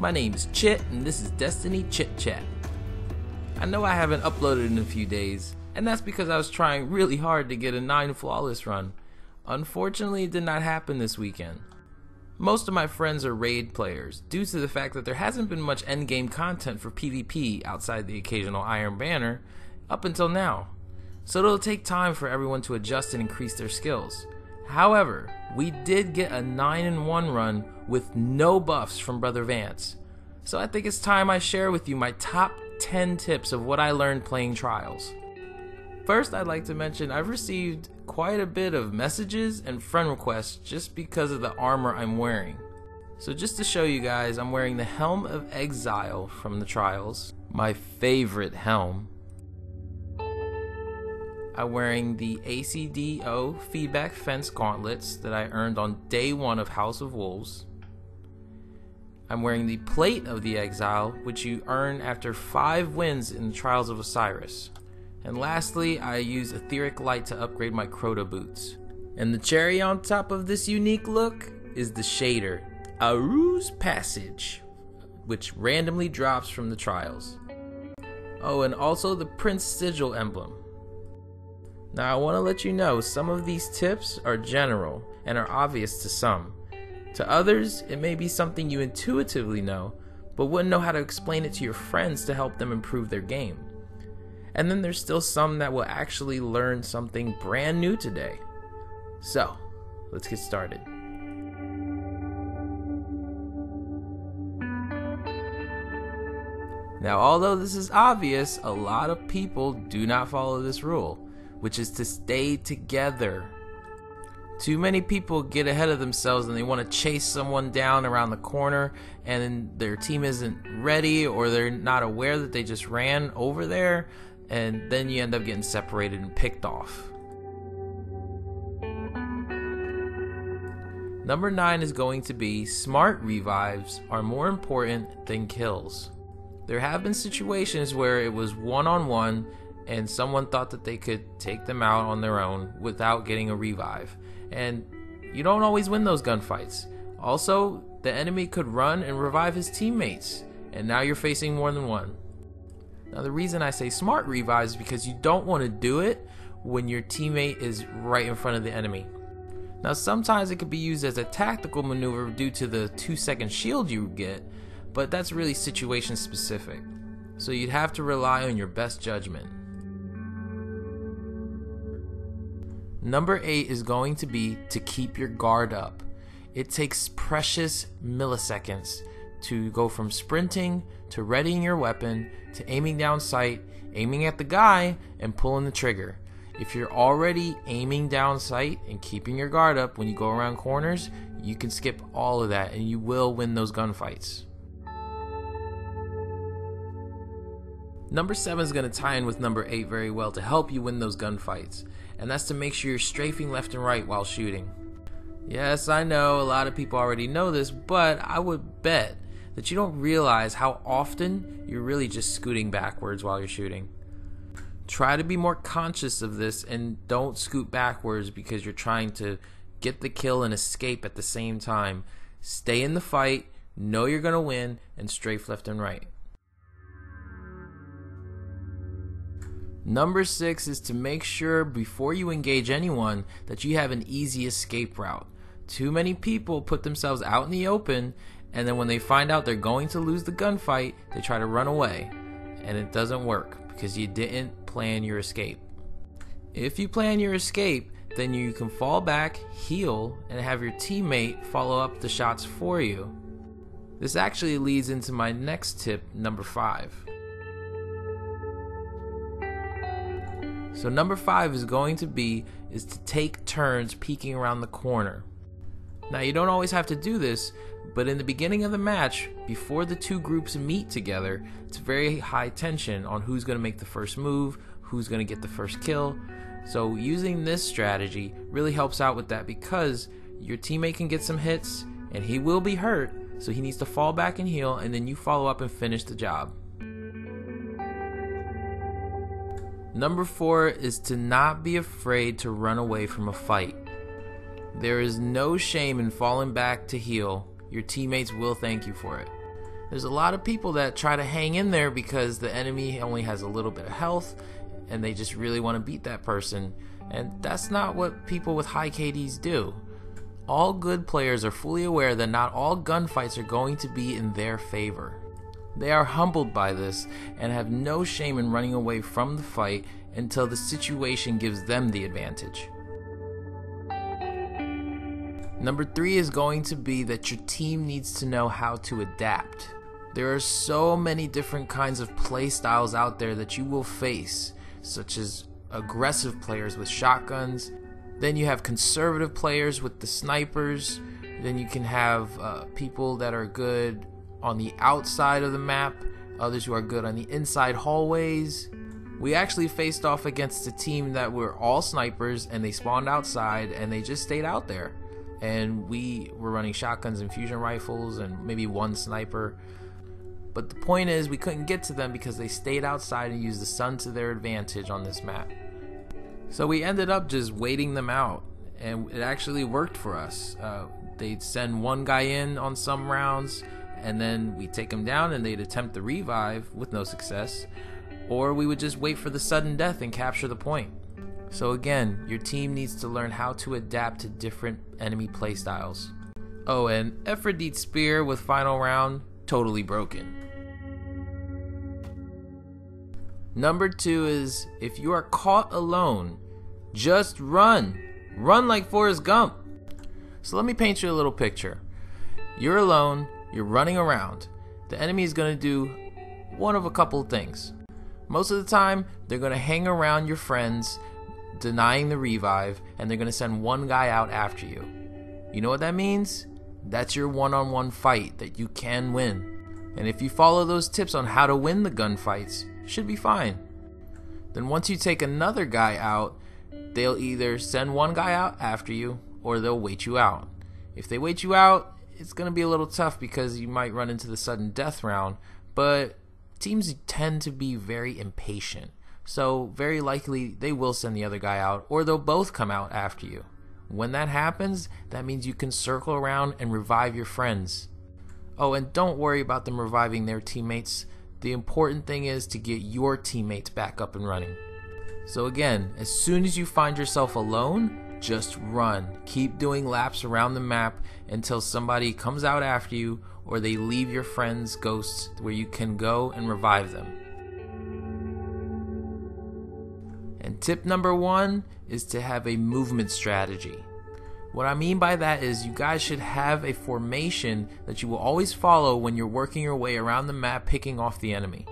My name is Chit, and this is Destiny Chit Chat. I know I haven't uploaded in a few days, and that's because I was trying really hard to get a 9 flawless run. Unfortunately, it did not happen this weekend. Most of my friends are raid players, due to the fact that there hasn't been much endgame content for PvP outside the occasional Iron Banner up until now. So it'll take time for everyone to adjust and increase their skills. However, we did get a 9-1 run with no buffs from Brother Vance. So I think it's time I share with you my top 10 tips of what I learned playing Trials. First, I'd like to mention I've received quite a bit of messages and friend requests just because of the armor I'm wearing. So just to show you guys, I'm wearing the Helm of Exile from the Trials, my favorite helm. I'm wearing the ACDO Feedback Fence Gauntlets that I earned on day 1 of House of Wolves. I'm wearing the Plate of the Exile, which you earn after 5 wins in the Trials of Osiris. And lastly, I use Etheric Light to upgrade my Crota boots. And the cherry on top of this unique look is the shader, Aru's Passage, which randomly drops from the Trials. Oh, and also the Prince Sigil emblem. Now I want to let you know some of these tips are general and are obvious to some. To others, it may be something you intuitively know, but wouldn't know how to explain it to your friends to help them improve their game. And then there's still some that will actually learn something brand new today. So, let's get started. Now, although this is obvious, a lot of people do not follow this rule, which is to stay together. Too many people get ahead of themselves and they want to chase someone down around the corner and their team isn't ready, or they're not aware that they just ran over there, and then you end up getting separated and picked off. Number 9 is going to be smart revives are more important than kills. There have been situations where it was one-on-one and someone thought that they could take them out on their own without getting a revive. And you don't always win those gunfights. Also, the enemy could run and revive his teammates, and now you're facing more than one. Now the reason I say smart revives is because you don't want to do it when your teammate is right in front of the enemy. Now sometimes it could be used as a tactical maneuver due to the 2-second shield you get, but that's really situation specific. So you'd have to rely on your best judgment. Number 8 is going to be to keep your guard up. It takes precious milliseconds to go from sprinting to readying your weapon to aiming down sight, aiming at the guy, and pulling the trigger. If you're already aiming down sight and keeping your guard up when you go around corners, you can skip all of that and you will win those gunfights. Number 7 is going to tie in with number 8 very well to help you win those gunfights, and that's to make sure you're strafing left and right while shooting. Yes, I know a lot of people already know this, but I would bet that you don't realize how often you're really just scooting backwards while you're shooting. Try to be more conscious of this and don't scoot backwards because you're trying to get the kill and escape at the same time. Stay in the fight, know you're going to win, and strafe left and right. Number 6 is to make sure before you engage anyone that you have an easy escape route. Too many people put themselves out in the open, and then when they find out they're going to lose the gunfight, they try to run away, and it doesn't work because you didn't plan your escape. If you plan your escape, then you can fall back, heal, and have your teammate follow up the shots for you. This actually leads into my next tip, number 5. So number 5 is going to be to take turns peeking around the corner. Now you don't always have to do this, but in the beginning of the match, before the 2 groups meet together, it's very high tension on who's going to make the first move, who's going to get the first kill. So using this strategy really helps out with that because your teammate can get some hits and he will be hurt, so he needs to fall back and heal, and then you follow up and finish the job. Number 4 is to not be afraid to run away from a fight. There is no shame in falling back to heal. Your teammates will thank you for it. There's a lot of people that try to hang in there because the enemy only has a little bit of health and they just really want to beat that person. And that's not what people with high KDs do. All good players are fully aware that not all gunfights are going to be in their favor. They are humbled by this and have no shame in running away from the fight until the situation gives them the advantage. Number 3 is going to be that your team needs to know how to adapt. There are so many different kinds of play styles out there that you will face, such as aggressive players with shotguns. Then you have conservative players with the snipers. Then you can have people that are good on the outside of the map, others who are good on the inside hallways. We actually faced off against a team that were all snipers and they spawned outside and they just stayed out there. And we were running shotguns and fusion rifles and maybe one sniper. But the point is, we couldn't get to them because they stayed outside and used the sun to their advantage on this map. So we ended up just waiting them out, and it actually worked for us. They'd send one guy in on some rounds, and then we'd take him down and they'd attempt the revive with no success, or we would just wait for the sudden death and capture the point. So again, your team needs to learn how to adapt to different enemy playstyles. Oh, and Aphrodite's spear with final round, totally broken. Number 2 is, if you are caught alone, just run. Run like Forrest Gump. So let me paint you a little picture. You're alone, you're running around. The enemy is going to do one of a couple of things. Most of the time, they're going to hang around your friends, denying the revive, and they're going to send one guy out after you. You know what that means? That's your one-on-one fight that you can win. And if you follow those tips on how to win the gunfights, you should be fine. Then once you take another guy out, they'll either send one guy out after you or they'll wait you out. If they wait you out, it's going to be a little tough because you might run into the sudden death round, but teams tend to be very impatient. So very likely they will send the other guy out or they'll both come out after you. When that happens, that means you can circle around and revive your friends. Oh, and don't worry about them reviving their teammates. The important thing is to get your teammates back up and running. So again, as soon as you find yourself alone, just run. Keep doing laps around the map until somebody comes out after you or they leave your friends' ghosts where you can go and revive them. And tip number 1 is to have a movement strategy. What I mean by that is you guys should have a formation that you will always follow when you're working your way around the map picking off the enemy.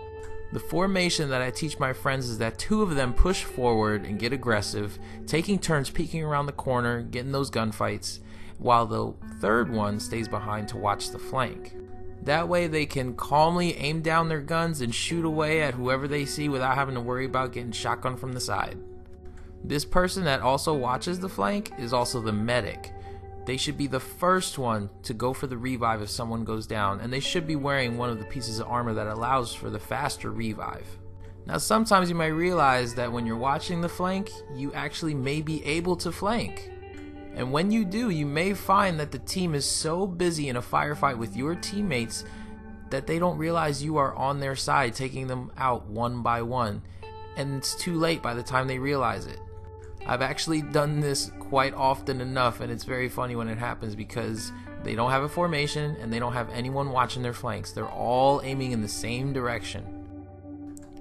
The formation that I teach my friends is that 2 of them push forward and get aggressive, taking turns peeking around the corner, getting those gunfights, while the 3rd one stays behind to watch the flank. That way they can calmly aim down their guns and shoot away at whoever they see without having to worry about getting shotgun from the side. This person that also watches the flank is also the medic. They should be the first one to go for the revive if someone goes down, and they should be wearing one of the pieces of armor that allows for the faster revive. Now sometimes you might realize that when you're watching the flank, you actually may be able to flank. And when you do, you may find that the team is so busy in a firefight with your teammates that they don't realize you are on their side, taking them out one by one, and it's too late by the time they realize it. I've actually done this quite often enough, and it's very funny when it happens because they don't have a formation and they don't have anyone watching their flanks. They're all aiming in the same direction.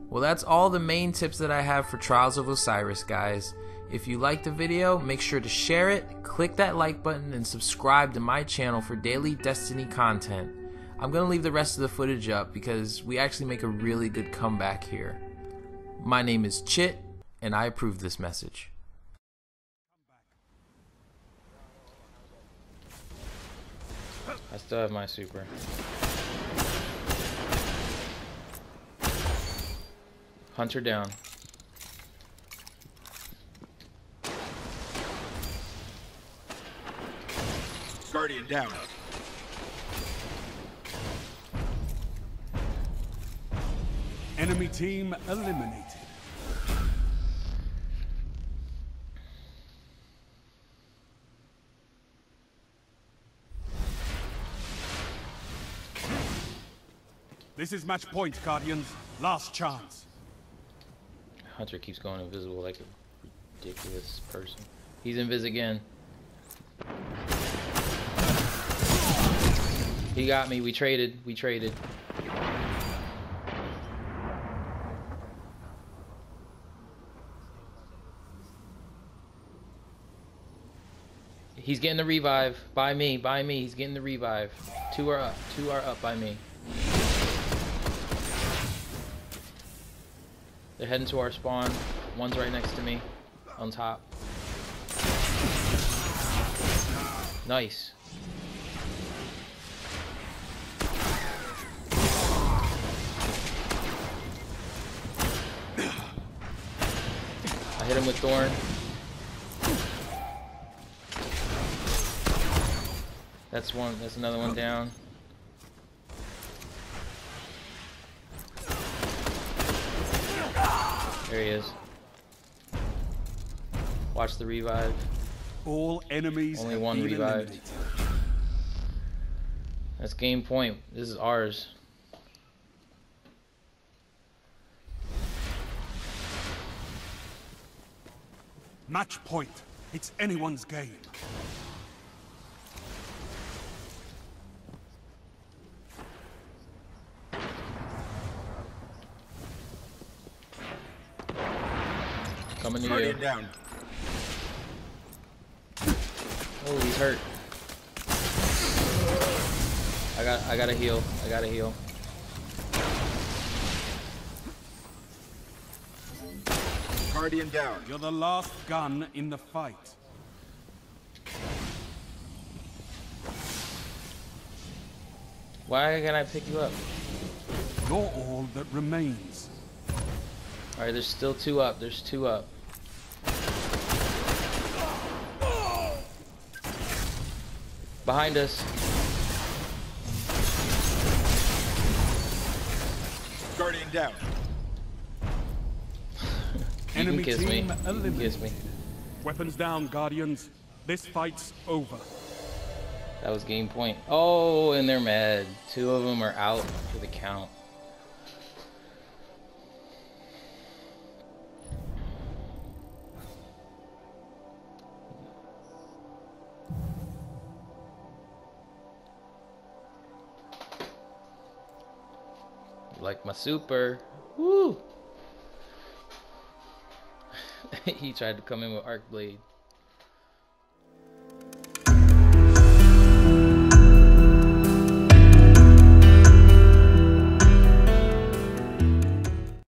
Well, that's all the main tips that I have for Trials of Osiris, guys. If you liked the video, make sure to share it, click that like button, and subscribe to my channel for daily Destiny content. I'm going to leave the rest of the footage up because we actually make a really good comeback here. My name is Chit, and I approve this message. I still have my super. Hunter down. Guardian down. Enemy team eliminated. This is match point, Guardians. Last chance. Hunter keeps going invisible like a ridiculous person. He's invis again. He got me. We traded. We traded. He's getting the revive. By me. By me. He's getting the revive. Two are up. Two are up by me. They're heading to our spawn. One's right next to me. On top. Nice. I hit him with Thorn. That's one. That's another one down. There he is. Watch the revive. All enemies Only have one been revived. eliminated. That's game point. This is ours. Match point. It's anyone's game. Coming to you. Guardian down. Oh, he's hurt. I gotta heal. I gotta heal. Guardian down. You're the last gun in the fight. Why can't I pick you up? You're all that remains. Alright, there's still two up. There's two up. Behind us. Guardian down. You Enemy can kiss me. team You can eliminated. kiss me. Weapons down, Guardians. This fight's over. That was game point. Oh, and they're mad. Two of them are out for the count. Like my super. Woo! He tried to come in with arc blade.